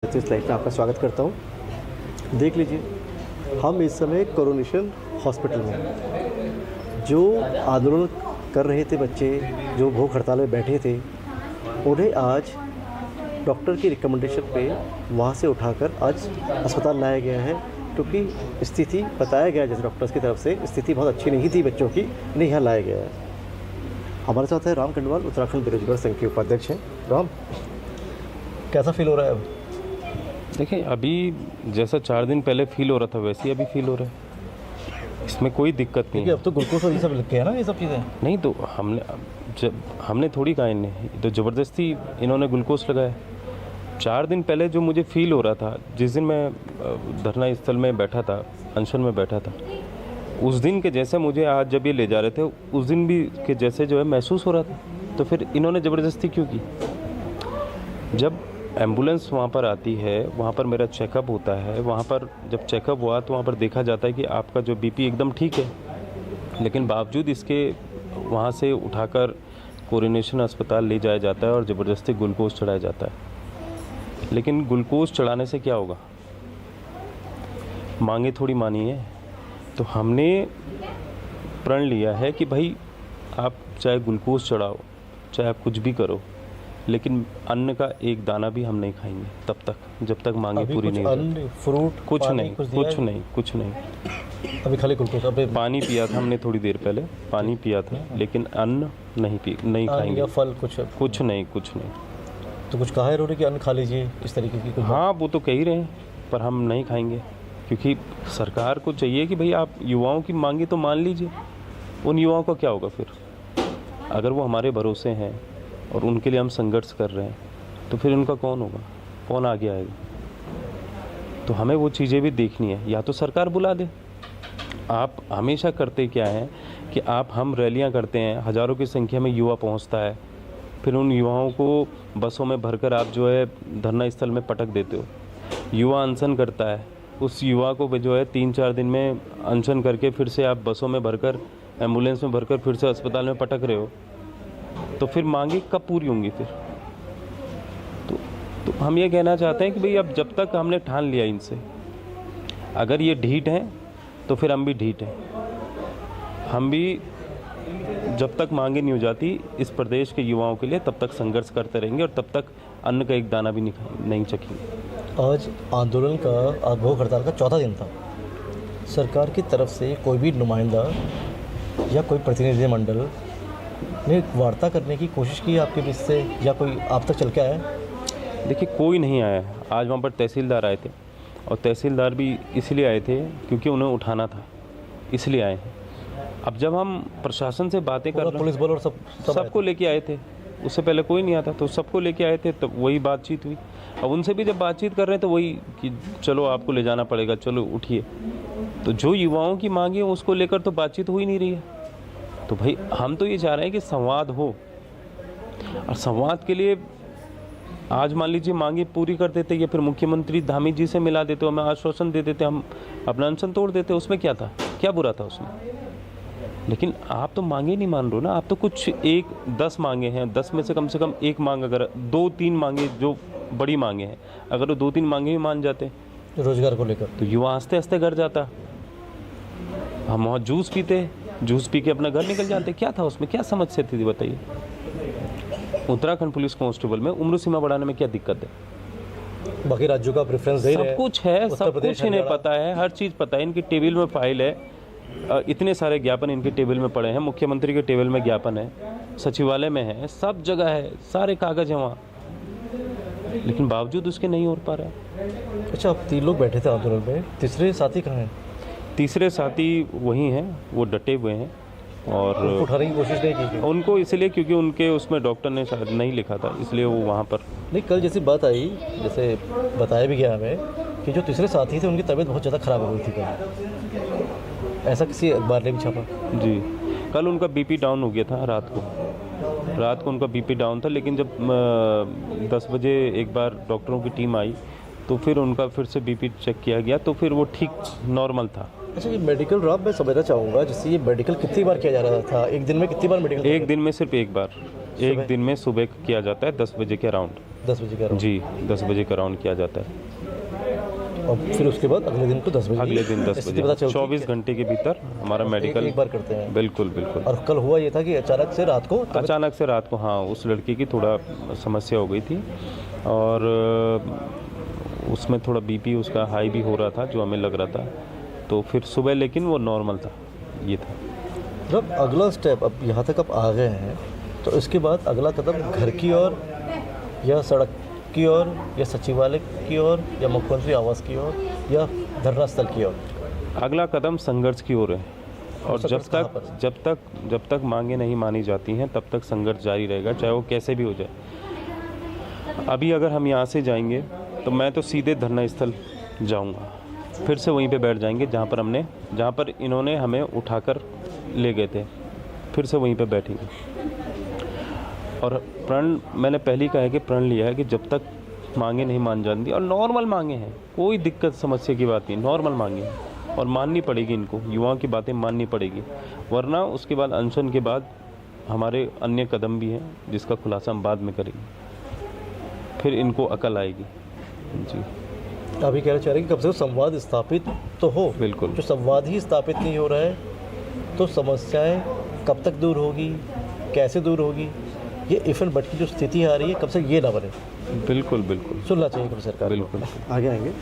इस लाइफ में आपका स्वागत करता हूँ। देख लीजिए, हम इस समय कोरोनेशन हॉस्पिटल में जो आंदोलन कर रहे थे बच्चे, जो भूख हड़ताल में बैठे थे, उन्हें आज डॉक्टर की रिकमेंडेशन पे वहाँ से उठाकर आज अस्पताल लाया गया है, क्योंकि स्थिति बताया गया जैसे डॉक्टर्स की तरफ से स्थिति बहुत अच्छी नहीं थी बच्चों की, इन्हें यहाँ लाया गया है। हमारे साथ है राम खंडवाल, उत्तराखंड बेरोजगार संघ के उपाध्यक्ष हैं। राम, कैसा फील हो रहा है अब? देखिए, अभी जैसा 4 दिन पहले फील हो रहा था वैसे ही अभी फील हो रहा है, इसमें कोई दिक्कत नहीं है। अब तो ग्लूकोज और ये सब लिखे हैं ना, ये सब चीज़ें नहीं तो हमने थोड़ी कहा इन्हें, तो ज़बरदस्ती इन्होंने ग्लूकोज लगाया। 4 दिन पहले जो मुझे फील हो रहा था, जिस दिन मैं धरना स्थल में बैठा था, अनशन में बैठा था, उस दिन के जैसे मुझे आज जब ये ले जा रहे थे उस दिन भी के जैसे जो है महसूस हो रहा था। तो फिर इन्होंने ज़बरदस्ती क्यों की? जब एम्बुलेंस वहाँ पर आती है, वहाँ पर मेरा चेकअप होता है, वहाँ पर जब चेकअप हुआ तो वहाँ पर देखा जाता है कि आपका जो बीपी एकदम ठीक है, लेकिन बावजूद इसके वहाँ से उठाकर कोरोनेशन अस्पताल ले जाया जाता है और ज़बरदस्ती ग्लूकोज चढ़ाया जाता है। लेकिन ग्लूकोज चढ़ाने से क्या होगा? मांगे थोड़ी मानी है। तो हमने प्रण लिया है कि भाई आप चाहे ग्लूकोज चढ़ाओ, चाहे आप कुछ भी करो, लेकिन अन्न का एक दाना भी हम नहीं खाएंगे तब तक, जब तक मांगे पूरी नहीं होती। फ्रूट कुछ नहीं। अभी खाली ग्लूकोज। अभी पानी पिया था हमने थोड़ी देर पहले, पानी पिया था, लेकिन अन्न नहीं खाएंगे। फल कुछ नहीं। तो कुछ कहा है उन्होंने कि अन्न खा लीजिए इस तरीके की कुछ? हाँ, वो तो कह ही रहे हैं, पर हम नहीं खाएंगे, क्योंकि सरकार को चाहिए कि भाई आप युवाओं की मांगे तो मान लीजिए। उन युवाओं का क्या होगा फिर? अगर वो हमारे भरोसे हैं और उनके लिए हम संघर्ष कर रहे हैं, तो फिर उनका कौन होगा? कौन आगे आएगा? तो हमें वो चीज़ें भी देखनी है। या तो सरकार बुला दे। आप हमेशा करते क्या हैं कि हम रैलियां करते हैं, हज़ारों की संख्या में युवा पहुंचता है, फिर उन युवाओं को बसों में भरकर आप जो है धरना स्थल में पटक देते हो। युवा अनशन करता है, उस युवा को जो है 3-4 दिन में अनशन करके फिर से आप बसों में भरकर, एम्बुलेंस में भरकर फिर से अस्पताल में पटक रहे हो। तो फिर मांगे कब पूरी होंगी फिर? तो हम ये कहना चाहते हैं कि भाई अब जब तक हमने ठान लिया इनसे, अगर ये ढीठ हैं तो फिर हम भी ढीठ हैं। हम भी जब तक मांगे नहीं हो जाती इस प्रदेश के युवाओं के लिए, तब तक संघर्ष करते रहेंगे और तब तक अन्न का एक दाना भी नहीं चखेंगे। आज आंदोलन का, भूख हड़ताल का 4था दिन था। सरकार की तरफ से कोई भी नुमाइंदा या कोई प्रतिनिधिमंडल ने वार्ता करने की कोशिश की आपके बीच से, या कोई आप तक चल के आया? देखिए, कोई नहीं आया। आज वहाँ पर तहसीलदार आए थे, और तहसीलदार भी इसलिए आए थे क्योंकि उन्हें उठाना था, इसलिए आए हैं। अब जब हम प्रशासन से बातें कर रहे हैं, पुलिस बल और सबको लेके आए थे, उससे पहले कोई नहीं आता, तो सबको लेके आए थे, तब वही बातचीत हुई। अब उनसे भी जब बातचीत कर रहे हैं तो वही कि चलो आपको ले जाना पड़ेगा, चलो उठिए। तो जो युवाओं की मांग है उसको लेकर तो बातचीत हो ही नहीं रही है। तो भाई हम तो ये चाह रहे हैं कि संवाद हो, और संवाद के लिए आज मान लीजिए मांगे पूरी कर देते, या फिर मुख्यमंत्री धामी जी से मिला देते, हमें आश्वासन दे देते, हम अपना अनशन तोड़ देते, उसमें क्या था? क्या बुरा था उसमें? लेकिन आप तो मांगे नहीं मान रहे हो ना। आप तो कुछ 10 मांगे हैं, 10 में से कम एक मांग, अगर 2-3 मांगे जो बड़ी मांगे हैं, अगर वो 2-3 मांगे भी मान जाते रोजगार को लेकर, तो युवा हंसते हंसते घर जाता। हम वहाँ जूस पी के अपना घर निकल जाते। क्या था उसमें? क्या समस्या थी बताइए? उत्तराखंड पुलिस कांस्टेबल में उम्र सीमा बढ़ाने में क्या दिक्कत है? बाकी राज्यों का प्रेफरेंस दे रहे हैं। सब कुछ है, सब कुछ इन्हें पता है, हर चीज़ पता है। इनकी टेबल में फाइल है, इतने सारे ज्ञापन इनके टेबल में पड़े हैं, मुख्यमंत्री के टेबल में ज्ञापन है, सचिवालय में है, सब जगह है, सारे कागज हैं वहाँ, लेकिन बावजूद उसके नहीं हो पा रहा है। अच्छा, अब 3 लोग बैठे थे आंदोलन में, तीसरे साथी कहाँ हैं? तीसरे साथी वही हैं, वो डटे हुए हैं, और उठाने की कोशिश नहीं की उनको, इसलिए क्योंकि उनके उसमें डॉक्टर ने शायद नहीं लिखा था, इसलिए वो वहाँ पर नहीं। कल जैसी बात आई, जैसे बताया भी गया हमें कि जो तीसरे साथी थे उनकी तबीयत बहुत ज़्यादा ख़राब हो गई थी कल, ऐसा किसी अखबार ने भी छापा। जी, कल उनका बीपी डाउन हो गया था। रात को उनका बीपी डाउन था, लेकिन जब 10 बजे एक बार डॉक्टरों की टीम आई तो फिर उनका फिर से बीपी चेक किया गया, तो फिर वो ठीक नॉर्मल था। अच्छा, ये मेडिकल ड्रॉप मैं समझना चाहूँगा, जैसे ये मेडिकल कितनी बार किया जा रहा था? एक दिन में कितनी बार मेडिकल? एक दिन में सिर्फ एक बार, एक दिन में सुबह किया जाता है 10 बजे के अराउंड। 10 बजे का जी 10 बजे का राउंड किया जाता है। और फिर उसके बाद अगले दिन को 10 बजे अगले दिन 10 स्थिति पता बजे चलती है 24 घंटे के भीतर हमारा मेडिकल एक बार करते हैं। बिल्कुल बिल्कुल। और कल हुआ ये था कि अचानक से रात को अचानक से रात को हाँ उस लड़की की थोड़ा समस्या हो गई थी और उसमें थोड़ा बीपी उसका हाई भी हो रहा था जो हमें लग रहा था, तो फिर सुबह लेकिन वो नॉर्मल था। ये था मतलब अगला स्टेप। अब यहाँ तक आप आ गए हैं तो इसके बाद अगला कदम घर की ओर या सड़क की ओर या सचिवालय की ओर या मुख्यमंत्री आवास की ओर या धरना स्थल की ओर? अगला कदम संघर्ष की ओर है और संघर्ष जब तक मांगे नहीं मानी जाती हैं तब तक संघर्ष जारी रहेगा, चाहे वो कैसे भी हो जाए। अभी अगर हम यहाँ से जाएंगे तो मैं तो सीधे धरना स्थल जाऊँगा, फिर से वहीं पे बैठ जाएंगे जहाँ पर इन्होंने हमें उठाकर ले गए थे, फिर से वहीं पे बैठेंगे। और प्रण मैंने पहले ही कहा है कि प्रण लिया है कि जब तक मांगे नहीं मान जाती, और नॉर्मल मांगे हैं, कोई दिक्कत समस्या की बात नहीं, नॉर्मल मांगे हैं और माननी पड़ेगी इनको, युवाओं की बातें माननी पड़ेगी, वरना उसके बाद अनशन के बाद हमारे अन्य कदम भी हैं जिसका खुलासा हम बाद में करेंगे, फिर इनको अकल आएगी। जी अभी कहना चाह रहे हैं कि कम से कम संवाद स्थापित तो हो। बिल्कुल। जो संवाद ही स्थापित नहीं हो रहा है तो समस्याएं कब तक दूर होगी, कैसे दूर होगी? ये इफन बट की जो स्थिति आ रही है कब से ये ना बने। बिल्कुल बिल्कुल सुनना चाहिए कब सरकार को। बिल्कुल। आगे आएंगे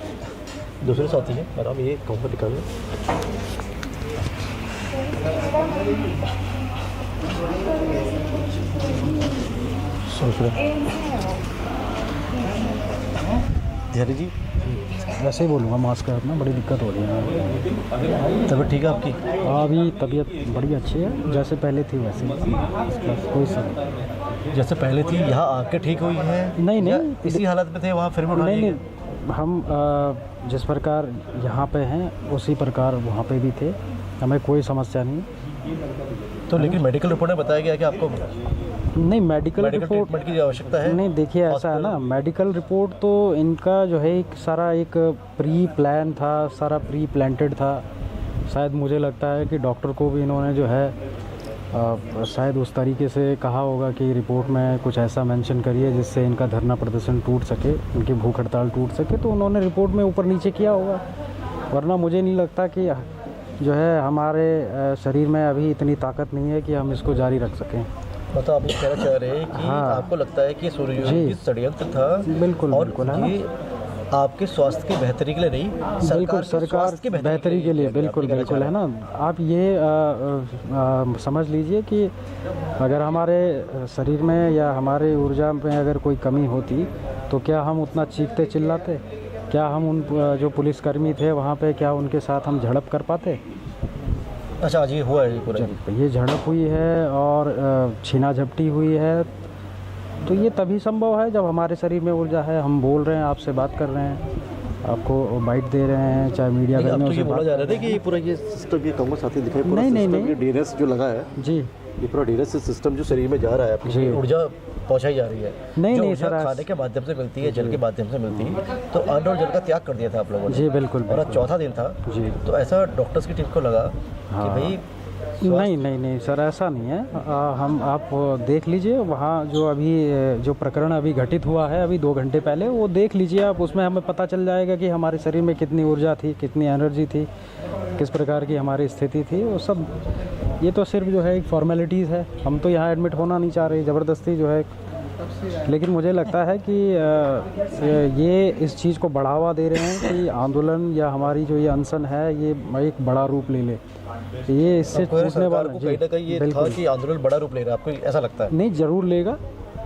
दूसरे साथी हैं, आराम ये कहूँ पर निकालें। सोच रहे धैर्य जी वैसे ही बोलूँगा, मास्क का अपना बड़ी दिक्कत हो रही है। तबीयत ठीक है आपकी? अभी तबीयत बड़ी अच्छी है, जैसे पहले थी वैसे कोई सब जैसे पहले थी यहाँ आके ठीक हुई है? नहीं या नहीं इसी हालत में थे वहाँ फिर भी उठा नहीं लिए? नहीं हम जिस प्रकार यहाँ पे हैं उसी प्रकार वहाँ पे भी थे, हमें कोई समस्या नहीं। तो लेकिन मेडिकल रिपोर्ट में बताया गया कि आपको नहीं मेडिकल रिपोर्ट ट्रीटमेंट की आवश्यकता है। नहीं देखिए ऐसा है ना, मेडिकल रिपोर्ट तो इनका जो है एक सारा एक प्री प्लान था, सारा प्री प्लांटेड था। शायद मुझे लगता है कि डॉक्टर को भी इन्होंने जो है शायद उस तरीके से कहा होगा कि रिपोर्ट में कुछ ऐसा मेंशन करिए जिससे इनका धरना प्रदर्शन टूट सके, इनकी भूख हड़ताल टूट सके, तो उन्होंने रिपोर्ट में ऊपर नीचे किया होगा। वरना मुझे नहीं लगता कि जो है हमारे शरीर में अभी इतनी ताकत नहीं है कि हम इसको जारी रख सकें। मतलब आप ये कहना चाह रहे हैं कि हाँ। आपको लगता है कि सूर्ययोगी षड्यंत्र था? बिल्कुल और बिल्कुल है ना, ये आपके स्वास्थ्य की बेहतरी के लिए नहीं, बिल्कुल सरकार की बेहतरी के लिए, बिल्कुल बिल्कुल है ना। आप ये समझ लीजिए कि अगर हमारे शरीर में या हमारे ऊर्जा में अगर कोई कमी होती तो क्या हम उतना चीखते चिल्लाते? क्या हम उन जो पुलिसकर्मी थे वहाँ पे क्या उनके साथ हम झड़प कर पाते? अच्छा जी हुआ है ये पूरा? ये झड़प हुई है और छीना झपटी हुई है, तो ये तभी संभव है जब हमारे शरीर में ऊर्जा है। हम बोल रहे हैं, आपसे बात कर रहे हैं, आपको बाइट दे रहे हैं, चाहे मीडिया अब में तो ये बोला जा रहा है कि ये पूरा ये सिस्टम, ये कहूँगा साथी दिखाई पूरा नहीं, सिस्टम, नहीं। ये डीएनएस जो लगा है जी, ये पूरा डीएनएस सिस्टम जो शरीर में जा रहा है जी। आपकी ऊर्जा पहुंचाई जा रही है। नहीं, जो नहीं, ऊर्जा सर, खाने के माध्यम से मिलती है, जल के माध्यम से मिलती है, तो अन्न और जल का त्याग कर दिया था आप लोगों ने। जी बिल्कुल और आज चौथा दिन था जी। तो ऐसा डॉक्टर्स की टीम को लगा हाँ। कि भाई नहीं सर, ऐसा नहीं है। हम आप देख लीजिए वहाँ जो अभी जो प्रकरण अभी घटित हुआ है अभी 2 घंटे पहले, वो देख लीजिए आप, उसमें हमें पता चल जाएगा कि हमारे शरीर में कितनी ऊर्जा थी, कितनी एनर्जी थी, किस प्रकार की हमारी स्थिति थी, वो सब। ये तो सिर्फ जो है एक फॉर्मेलिटीज़ है, हम तो यहाँ एडमिट होना नहीं चाह रहे ज़बरदस्ती जो है। लेकिन मुझे लगता है कि ये इस चीज़ को बढ़ावा दे रहे हैं कि आंदोलन या हमारी जो ये अनशन है ये एक बड़ा रूप ले ले, ये इससे छूटने वाला कहीं ना कहीं ये था कि आंदोलन बड़ा रूप ले रहा है, आपको ऐसा लगता है? नहीं, जरूर लेगा।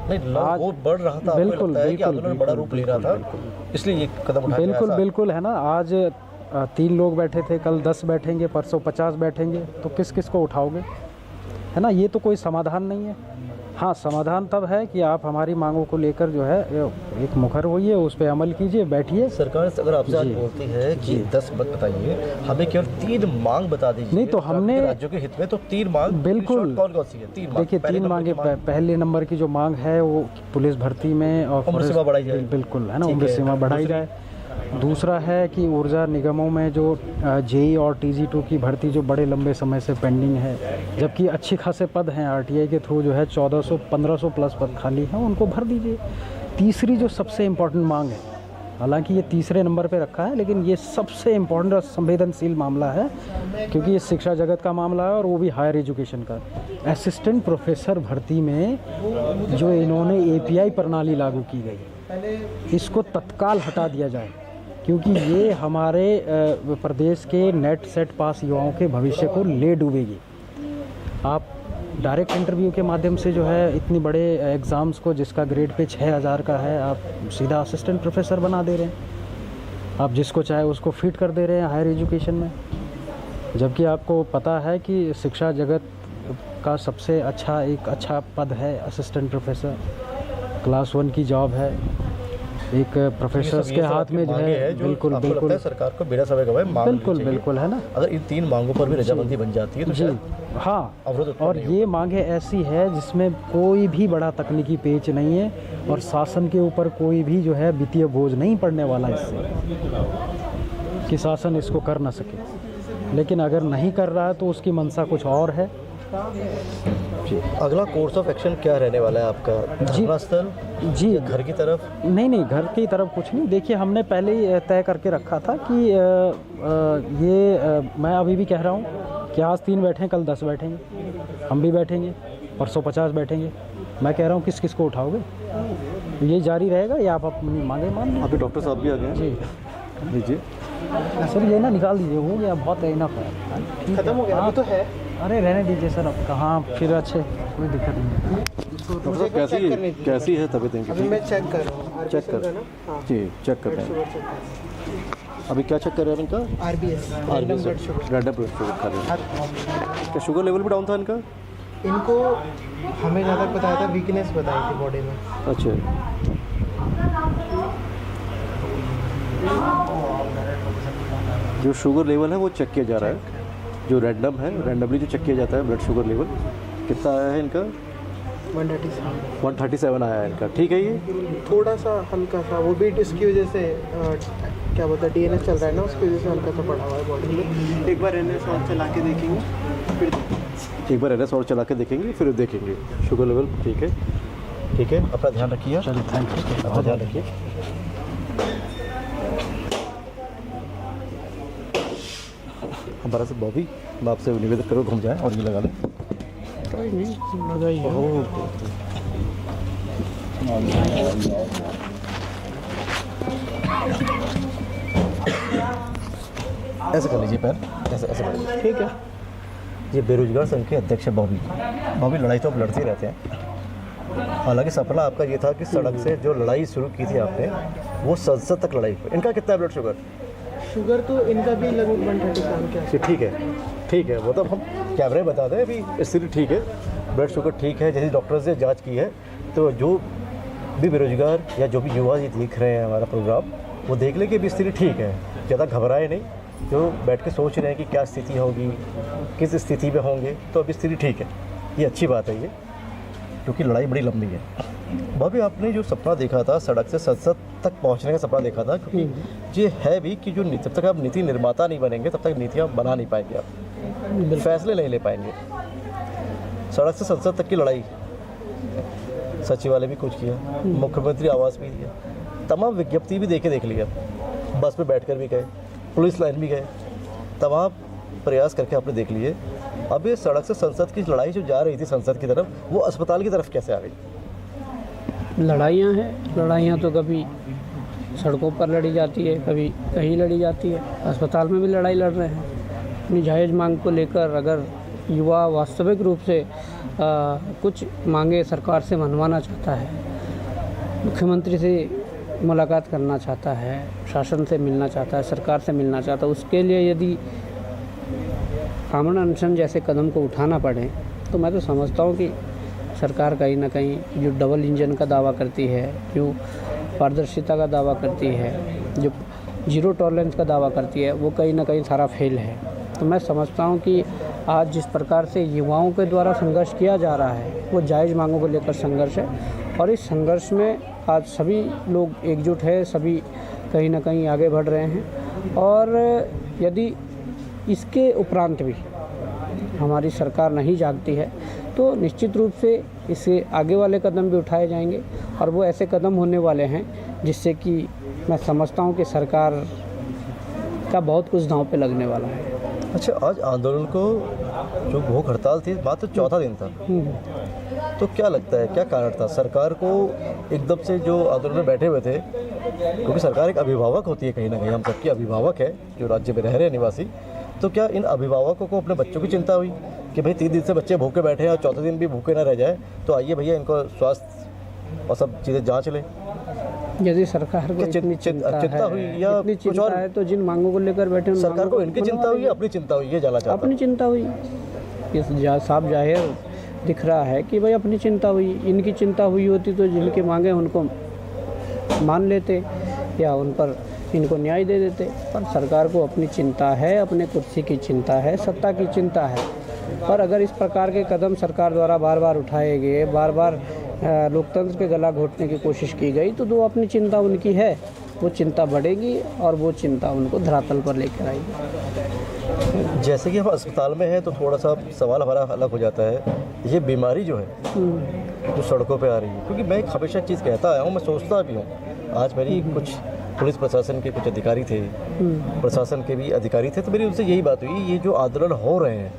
नहीं आज वो बढ़ रहा था, आपको लगता है कि आंदोलन बड़ा रूप ले रहा था इसलिए ये कदम उठाया? बिल्कुल बिल्कुल है ना। आज 3 लोग बैठे थे, कल 10 बैठेंगे, परसों 50 बैठेंगे, तो किस किस को उठाओगे? है ना, ये तो कोई समाधान नहीं है। हाँ, समाधान तब है कि आप हमारी मांगों को लेकर जो है एक मुखर होइए, उस पर अमल कीजिए, बैठिए। सरकार अगर आपसे आज बोलती है कि 10 मत बताइए, हमें केवल 3 मांग बता दीजिए। नहीं तो हमने राज्यों के हित में तो 3 मांग बिल्कुल, कौन कौन सी है? 3 मांग। देखिए 3 मांगे। पहले नंबर की जो मांग है वो पुलिस भर्ती में और उम्र सीमा बढ़ाई जाए। बिल्कुल है ना, उम्र सीमा बढ़ाई जाए। दूसरा है कि ऊर्जा निगमों में जो जेई और TG2 की भर्ती जो बड़े लंबे समय से पेंडिंग है, जबकि अच्छे खासे पद हैं RTI के थ्रू जो है 1400-1500 प्लस पद खाली हैं, उनको भर दीजिए। तीसरी जो सबसे इम्पोर्टेंट मांग है, हालांकि ये तीसरे नंबर पे रखा है, लेकिन ये सबसे इम्पोर्टेंट और संवेदनशील मामला है, क्योंकि ये शिक्षा जगत का मामला है और वो भी हायर एजुकेशन का। असिस्टेंट प्रोफेसर भर्ती में जो इन्होंने API प्रणाली लागू की गई, इसको तत्काल हटा दिया जाए, क्योंकि ये हमारे प्रदेश के नेट सेट पास युवाओं के भविष्य को ले डूबेगी। आप डायरेक्ट इंटरव्यू के माध्यम से जो है इतनी बड़े एग्ज़ाम्स को, जिसका ग्रेड पे 6000 का है, आप सीधा असिस्टेंट प्रोफेसर बना दे रहे हैं। आप जिसको चाहे उसको फिट कर दे रहे हैं हायर एजुकेशन में, जबकि आपको पता है कि शिक्षा जगत का सबसे अच्छा पद है असिस्टेंट प्रोफेसर। क्लास 1 की जॉब है, एक प्रोफेसर के हाथ में जो है, बिल्कुल बिल्कुल सरकार को बिना समय गवाए मांग बिल्कुल बिल्कुल है ना। अगर इन 3 मांगों पर भी रजामंदी बन जाती है तो जी हाँ, और ये मांगे ऐसी है जिसमें कोई भी बड़ा तकनीकी पेच नहीं है और शासन के ऊपर कोई भी जो है वित्तीय बोझ नहीं पड़ने वाला इससे, कि शासन इसको कर ना सके। लेकिन अगर नहीं कर रहा है तो उसकी मंशा कुछ और है। अगला कोर्स ऑफ एक्शन क्या रहने वाला है आपका? धरना स्थल जी, घर की तरफ? नहीं, घर की तरफ कुछ नहीं। देखिए, हमने पहले ही तय करके रखा था कि मैं अभी भी कह रहा हूँ कि आज 3 बैठे, कल 10 बैठेंगे, हम भी बैठेंगे, परसों 50 बैठेंगे। मैं कह रहा हूँ किस को उठाओगे, ये जारी रहेगा या आप अपनी मांगे मान लो। अभी डॉक्टर साहब भी आ गए हैं। जी लीजिए सर, ये ना निकाल दीजिए, हो गया बहुत इनफ है, खत्म हो गया। हाँ तो है। अरे रहने दीजिए सर, अब कहाँ फिर अच्छे, कोई दिक्कत नहीं है। डॉक्टर साहब कैसी है तबीयत इनकी? अभी मैं चेक कर रहा हूँ। चेक कर हाँ, जी, चेक कर रहे हैं। अभी क्या चेक कर रहे हैं इनका? RBS रैंडम ब्लड शुगर कर रहे हैं। क्या शुगर लेवल भी डाउन था इनका? इनको हमें ज़्यादा बताया था, वीकनेस बताई थी बॉडी में। अच्छा, जो शुगर लेवल है वो चेक किया जा रहा है, जो रैंडम है, रैंडमली जो चेक किया जाता है ब्लड शुगर लेवल। कितना आया है इनका? 137 आया है इनका। ठीक है, ये थोड़ा सा हल्का सा, वो भी इसकी वजह से क्या बोलते हैं, DNS चल रहा है ना, उसकी वजह से हल्का सा बढ़ा हुआ है बॉडी में। एक बार NS और चला के देखेंगे, फिर देखेंगे शुगर लेवल। ठीक है, अपना ध्यान रखिए। चलिए, थैंक यू, अपना ध्यान रखिए। हमारा से बॉबी, मैं आपसे निवेदन करो घूम जाए और ये लगा लें। कोई नहीं, लगाइए। ऐसे कर लीजिए पैर, ऐसे कर लीजिए। ठीक है। ये बेरोजगार संघ के अध्यक्ष है बॉबी। लड़ाई तो आप लड़ते ही रहते हैं। हालांकि सपना आपका ये था कि सड़क से जो लड़ाई शुरू की थी आपने, वो संसद तक लड़ाई। इनका कितना है ब्लड शुगर तो इनका भी लगभग 137 के ठीक है, वो तो हम कैमरे बता दें। अभी स्थिति ठीक है, ब्लड शुगर ठीक है, जैसे डॉक्टर से जांच की है। तो जो भी बेरोजगार या जो भी युवा ये देख रहे हैं हमारा प्रोग्राम, वो देख लें कि अभी स्थिति ठीक है, ज़्यादा घबराए नहीं। जो बैठ के सोच रहे हैं कि क्या स्थिति होगी, किस स्थिति में होंगे, तो अभी स्थिति ठीक है। ये अच्छी बात है, ये क्योंकि लड़ाई बड़ी लंबी है। भाभी, आपने जो सपना देखा था सड़क से संसद तक पहुंचने का सपना देखा था, क्योंकि ये है भी कि जो जब तक आप नीति निर्माता नहीं बनेंगे तब तक नीतियाँ बना नहीं पाएंगे, आप फैसले नहीं ले पाएंगे। सड़क से संसद तक की लड़ाई, सचिवालय भी कुछ किया, मुख्यमंत्री आवास भी दिया, तमाम विज्ञप्ति भी देख लिया, बस में बैठकर भी गए, पुलिस लाइन भी गए, तमाम प्रयास करके आपने देख लिए। अब ये सड़क से संसद की लड़ाई जो जा रही थी संसद की तरफ, वो अस्पताल की तरफ कैसे आ गई? लड़ाइयाँ तो कभी सड़कों पर लड़ी जाती है, कभी कहीं लड़ी जाती है, अस्पताल में भी लड़ाई लड़ रहे हैं। अपनी जायज़ मांग को लेकर अगर युवा वास्तविक रूप से कुछ मांगे सरकार से मनवाना चाहता है, मुख्यमंत्री से मुलाकात करना चाहता है, शासन से मिलना चाहता है, सरकार से मिलना चाहता है, उसके लिए यदि आमरण अनशन जैसे कदम को उठाना पड़े, तो मैं तो समझता हूँ कि सरकार कहीं ना कहीं जो डबल इंजन का दावा करती है, जो पारदर्शिता का दावा करती है, जो जीरो टॉलरेंस का दावा करती है, वो कहीं ना कहीं सारा फेल है। तो मैं समझता हूँ कि आज जिस प्रकार से युवाओं के द्वारा संघर्ष किया जा रहा है, वो जायज़ मांगों को लेकर संघर्ष है, और इस संघर्ष में आज सभी लोग एकजुट है, सभी कहीं ना कहीं आगे बढ़ रहे हैं। और यदि इसके उपरांत भी हमारी सरकार नहीं जागती है, तो निश्चित रूप से इससे आगे वाले कदम भी उठाए जाएंगे और वो ऐसे कदम होने वाले हैं जिससे कि मैं समझता हूँ कि सरकार का बहुत कुछ दांव पे लगने वाला है। अच्छा, आज आंदोलन को जो भूख हड़ताल थी मात्र चौथा दिन था, तो क्या लगता है क्या कारण था सरकार को एकदम से जो आंदोलन में बैठे हुए थे, क्योंकि सरकार एक अभिभावक होती है कहीं ना कहीं, हम सबकी अभिभावक है जो राज्य में रह रहे हैं निवासी, तो क्या इन अभिभावकों को अपने बच्चों की चिंता हुई कि भाई 3 दिन से बच्चे भूखे बैठे हैं और चौथे दिन भी भूखे ना रह जाए, तो आइए भैया इनको स्वास्थ्य और सब चीज़ें जाँच लें। यदि सरकार को क्या इतनी चिंता हुई या इतनी कुछ चिंता और? है तो जिन मांगों को लेकर बैठे उन सरकार मांगों को इनकी चिंता हुई या अपनी चिंता हुई, ये जानना चाहता अपनी चिंता हुई। ये साफ जाहिर दिख रहा है कि भाई अपनी चिंता हुई। इनकी चिंता हुई होती तो जिनके मांगे उनको मान लेते या उन पर इनको न्याय दे देते, पर सरकार को अपनी चिंता है, अपने कुर्सी की चिंता है, सत्ता की चिंता है। और अगर इस प्रकार के कदम सरकार द्वारा बार बार उठाए गए, बार बार लोकतंत्र के गला घोटने की कोशिश की गई, तो जो अपनी चिंता उनकी है वो चिंता बढ़ेगी और वो चिंता उनको धरातल पर लेकर आएगी। जैसे कि हम अस्पताल में हैं तो थोड़ा सा सवाल हमारा अलग हो जाता है, ये बीमारी जो है जो सड़कों पे आ रही है, क्योंकि मैं एक हमेशा चीज़ कहता आया हूँ, मैं सोचता भी हूँ। आज मेरी कुछ पुलिस प्रशासन के कुछ अधिकारी थे, प्रशासन के भी अधिकारी थे, तो मेरी उनसे यही बात हुई, ये जो आंदोलन हो रहे हैं,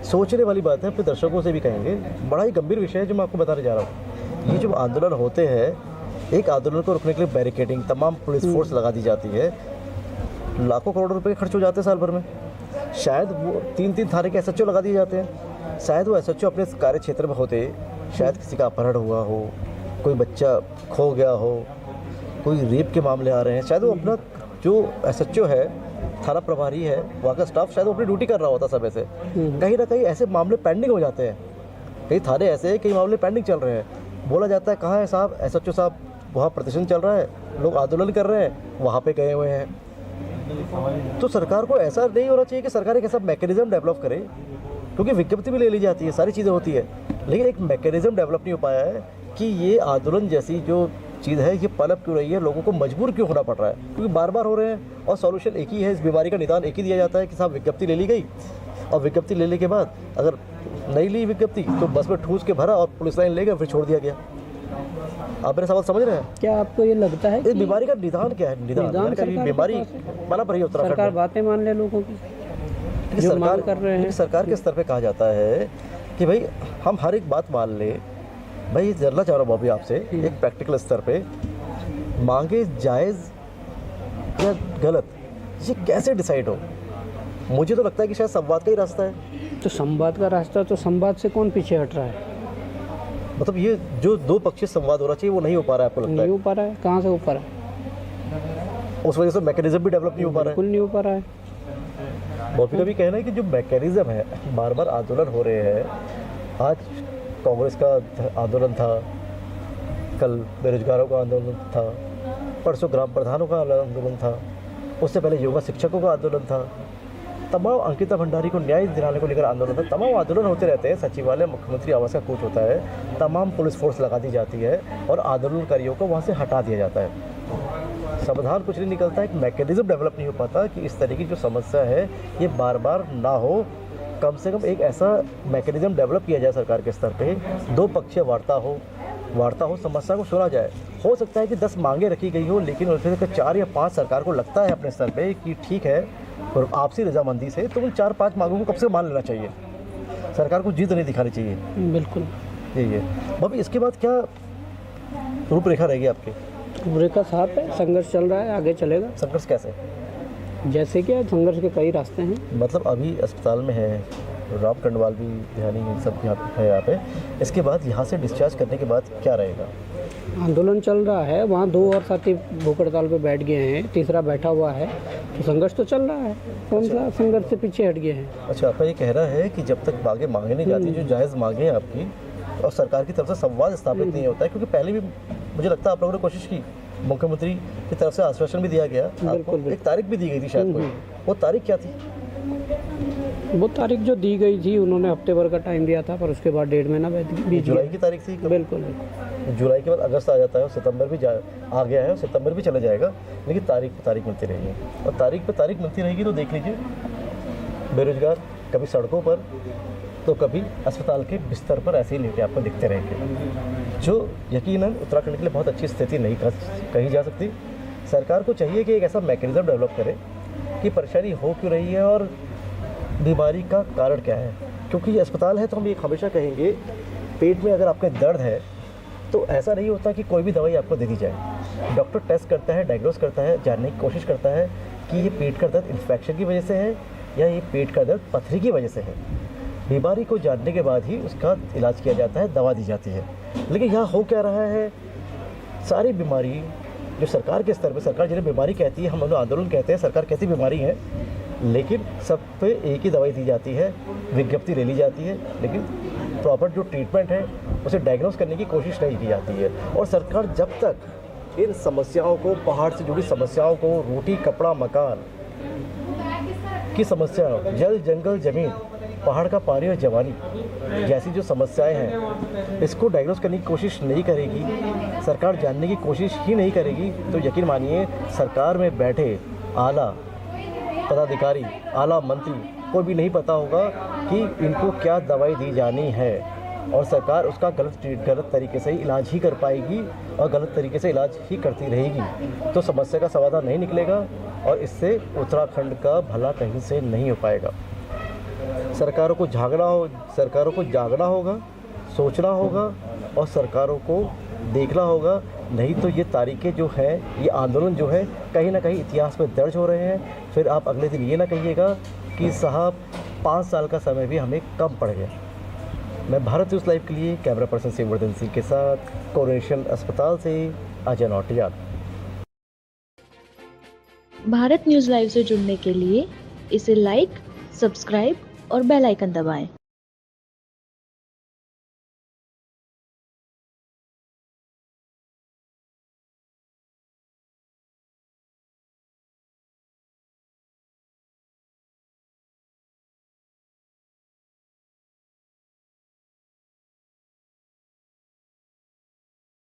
सोचने वाली बात है, अपने दर्शकों से भी कहेंगे, बड़ा ही गंभीर विषय है जो मैं आपको बताने जा रहा हूँ। ये जो आंदोलन होते हैं, एक आंदोलन को रोकने के लिए बैरिकेडिंग, तमाम पुलिस फोर्स लगा दी जाती है, लाखों करोड़ रुपए खर्च हो जाते हैं साल भर में। शायद वो 3-3 थाने के SHO लगा दिए जाते हैं, शायद वो SHO अपने कार्य क्षेत्र में होते, शायद किसी का अपहरण हुआ हो, कोई बच्चा खो गया हो, कोई रेप के मामले आ रहे हैं, शायद वो अपना जो SHO है, थाना प्रभारी है, वहाँ का स्टाफ शायद वो अपनी ड्यूटी कर रहा होता समय से। कहीं ना कहीं ऐसे मामले पेंडिंग हो जाते हैं, कई थाने ऐसे हैं, कई मामले पेंडिंग चल रहे हैं, बोला जाता है कहाँ है साहब, SHO साहब वहाँ प्रदर्शन चल रहा है, लोग आंदोलन कर रहे हैं, वहाँ पे गए हुए हैं। तो सरकार को ऐसा नहीं होना चाहिए कि सरकार एक ऐसा मैकेनिज्म डेवलप करे, क्योंकि विज्ञप्ति भी ले ली जाती है, सारी चीज़ें होती है, लेकिन एक मैकेनिज्म डेवलप नहीं हो पाया है कि ये आंदोलन जैसी जो चीज़ है ये पनप क्यों रही है, लोगों को मजबूर क्यों होना पड़ रहा है, क्योंकि बार बार हो रहे हैं और सॉल्यूशन एक ही है, इस बीमारी का निदान एक ही दिया जाता है कि साहब विज्ञप्ति ले ली गई, और विज्ञप्ति लेने के बाद अगर नहीं ली विज्ञप्ति तो बस में ठूस के भरा और पुलिस लाइन ले गए, फिर छोड़ दिया गया। आप मेरा सवाल समझ रहे हैं? क्या आपको ये लगता है इस बीमारी का निदान क्या है? निदान बीमारी पनप रही है उत्तराखंड सरकार में। बातें मान ले लोगों की, लेकिन जो सरकार मांग कर रहे हैं। सरकार के स्तर पे कहा जाता है कि भाई हम हर एक बात मान ले। भाई जानना चाह रहा हूँ अभी आपसे, एक प्रैक्टिकल स्तर पे मांगे जायज़ या गलत, ये कैसे डिसाइड हो? मुझे तो लगता है कि शायद संवाद का ही रास्ता है। तो संवाद का रास्ता, तो संवाद से कौन पीछे हट रहा है? मतलब ये जो दो पक्षीय संवाद होना चाहिए वो नहीं हो पा रहा है, आपको लगता नहीं है? हो पा रहा है, कहाँ से हो पा रहा है? उस वजह से मैकेनिज्म भी डेवलप नहीं हो पा रहा है। बिल्कुल नहीं हो पा रहा है। बहुत का भी कहना है कि जो मैकेनिज्म है, बार बार आंदोलन हो रहे हैं, आज कांग्रेस का आंदोलन था, कल बेरोजगारों का आंदोलन था, परसों ग्राम प्रधानों का आंदोलन था, उससे पहले योगा शिक्षकों का आंदोलन था, तमाम अंकिता भंडारी को न्याय दिलाने को लेकर आंदोलन था, तमाम आंदोलन होते रहते हैं। सचिवालय मुख्यमंत्री आवास का कूच होता है, तमाम पुलिस फोर्स लगा दी जाती है और आंदोलनकारियों को वहाँ से हटा दिया जाता है। समाधान कुछ नहीं निकलता, एक मैकेनिज्म डेवलप नहीं हो पाता कि इस तरह की जो समस्या है ये बार बार ना हो। कम से कम एक ऐसा मैकेनिज्म डेवलप किया जाए सरकार के स्तर पे, दो पक्षीय वार्ता हो, समस्या को सुना जाए। हो सकता है कि 10 मांगे रखी गई हो, लेकिन उसमें से 4 या 5 सरकार को लगता है अपने स्तर पे कि ठीक है, और आपसी रजामंदी से, तो उन 4-5 मांगों को कब से मान लेना चाहिए। सरकार को जिद नहीं दिखानी चाहिए। बिल्कुल यही है। भाभी इसके बाद क्या रूपरेखा रहेगी आपकी? रूपरेखा साफ है, संघर्ष चल रहा है, आगे चलेगा। संघर्ष कैसे? जैसे कि संघर्ष के कई रास्ते हैं। मतलब अभी अस्पताल में है, राम कंडवाल भी, ध्यानी सब यहाँ पे है यहाँ पे, इसके बाद यहाँ से डिस्चार्ज करने के बाद क्या रहेगा? आंदोलन चल रहा है, वहाँ 2 और साथी भूख हड़ताल पे बैठ गए हैं, तीसरा बैठा हुआ है, तो संघर्ष तो चल रहा है। कौन सा संघर्ष से पीछे हट गए हैं? अच्छा, आपका ये कहना है कि जब तक मांगे मांगे नहीं जाती, जो जायज़ मांगे हैं आपकी, और सरकार की तरफ से संवाद स्थापित नहीं होता है, क्योंकि पहले भी मुझे लगता है आप लोगों ने कोशिश की, मुख्यमंत्री की तरफ से आश्वासन भी दिया गया, आपको एक तारीख भी दी गई थी शायद कोई, वो तारीख क्या थी? वो तारीख जो दी गई थी, उन्होंने हफ्ते भर का टाइम दिया था, पर उसके बाद 1.5 महीना बीत जुलाई गया। की तारीख थी। बिल्कुल। जुलाई के बाद अगस्त आ जाता है और सितंबर भी आ गया है और सितंबर भी चला जाएगा, लेकिन तारीख पे तारीख मिलती रहेगी, और तारीख पे तारीख मिलती रहेगी। तो देख लीजिए, बेरोजगार कभी सड़कों पर, तो कभी अस्पताल के बिस्तर पर ऐसे ही लेटे आपको दिखते रहेंगे, जो यकीनन उत्तराखंड के लिए बहुत अच्छी स्थिति नहीं कही जा सकती। सरकार को चाहिए कि एक ऐसा मैकेनिज्म डेवलप करे कि परेशानी हो क्यों रही है और बीमारी का कारण क्या है। क्योंकि ये अस्पताल है तो हम ये हमेशा कहेंगे, पेट में अगर आपके दर्द है तो ऐसा नहीं होता कि कोई भी दवाई आपको दे दी जाए। डॉक्टर टेस्ट करता है, डायग्नोस करता है, जानने की कोशिश करता है कि ये पेट का दर्द इन्फेक्शन की वजह से है या ये पेट का दर्द पथरी की वजह से है। बीमारी को जानने के बाद ही उसका इलाज किया जाता है, दवा दी जाती है। लेकिन यहाँ हो क्या रहा है, सारी बीमारी जो सरकार के स्तर पर, सरकार जिन्हें बीमारी कहती है, हम लोग आंदोलन कहते हैं, सरकार कैसी बीमारी है, लेकिन सब पे एक ही दवाई दी जाती है, विज्ञप्ति ले ली जाती है, लेकिन प्रॉपर जो ट्रीटमेंट है उसे डायग्नोस करने की कोशिश नहीं की जाती है। और सरकार जब तक इन समस्याओं को, पहाड़ से जुड़ी समस्याओं को, रोटी कपड़ा मकान की समस्या, जल जंगल ज़मीन, पहाड़ का पानी और जवानी जैसी जो समस्याएं हैं, इसको डायग्नोस करने की कोशिश नहीं करेगी, सरकार जानने की कोशिश ही नहीं करेगी, तो यकीन मानिए सरकार में बैठे आला पदाधिकारी, आला मंत्री को भी नहीं पता होगा कि इनको क्या दवाई दी जानी है, और सरकार उसका गलत तरीके से ही इलाज ही कर पाएगी और गलत तरीके से इलाज ही करती रहेगी, तो समस्या का समाधान नहीं निकलेगा और इससे उत्तराखंड का भला कहीं से नहीं हो पाएगा। सरकारों को जागना होगा, सोचना होगा और सरकारों को देखना होगा, नहीं तो ये तारीखें जो हैं, ये आंदोलन जो है, कहीं ना कहीं इतिहास में दर्ज हो रहे हैं। फिर आप अगले दिन ये ना कहिएगा कि साहब 5 साल का समय भी हमें कम पड़ गया। मैं भारत न्यूज़ लाइव के लिए कैमरा पर्सन शिववर्धन सिंह के साथ कोरोनेशन अस्पताल से अजय नौटियाल। भारत न्यूज़ लाइव से जुड़ने के लिए इसे लाइक, सब्सक्राइब और बेल आइकन दबाएं।